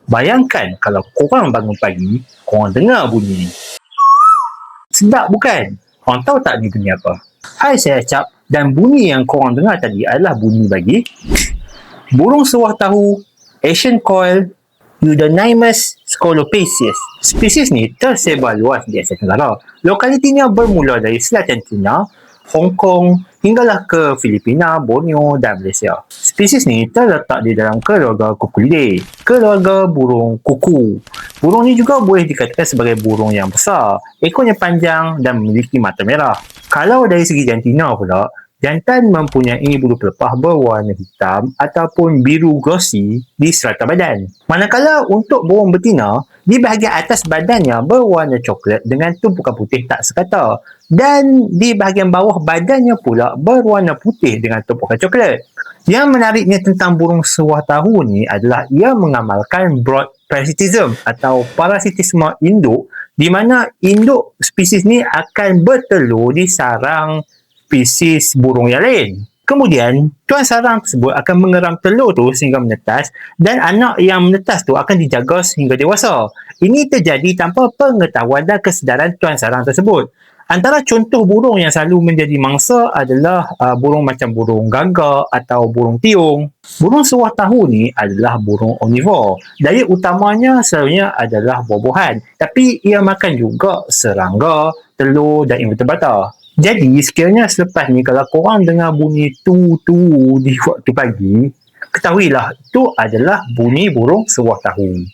Bayangkan kalau korang bangun pagi, korang dengar bunyi ni. Sedap bukan? Korang tahu tak ni bunyi apa? Hai, saya Acap, dan bunyi yang korang dengar tadi adalah bunyi bagi burung seruah tahu Asian coil Euonymus scolopaceus. Spesies ni tersebar luas di Asia Tenggara. Lokalitinya bermula dari selatan China, Hong Kong hinggalah ke Filipina, Borneo dan Malaysia. Spesies ni terletak di dalam keluarga Cuculidae, keluarga burung kuku. Burung ni juga boleh dikatakan sebagai burung yang besar, ekornya panjang dan memiliki mata merah. Kalau dari segi jantina pula, jantan mempunyai bulu pelepah berwarna hitam ataupun biru glossy di serata badan. Manakala untuk burung betina, di bahagian atas badannya berwarna coklat dengan tumpukan putih tak sekata. Dan di bahagian bawah badannya pula berwarna putih dengan tumpukan coklat. Yang menariknya tentang burung seruah tahu ni adalah ia mengamalkan broad parasitism atau parasitisme induk, di mana induk spesies ni akan bertelur di sarang spesies burung yang lain. Kemudian, tuan sarang tersebut akan mengeram telur tu sehingga menetas dan anak yang menetas tu akan dijaga sehingga dewasa. Ini terjadi tanpa pengetahuan dan kesedaran tuan sarang tersebut. Antara contoh burung yang selalu menjadi mangsa adalah burung macam burung gagak atau burung tiung. Burung seruah tahu ni adalah burung omnivore. Daya utamanya selalunya adalah buah-buahan. Tapi ia makan juga serangga, telur dan invertebrata. Jadi, sekiranya selepas ni kalau korang dengar bunyi tu-tu di waktu pagi, ketahuilah itu adalah bunyi burung seruah tahu.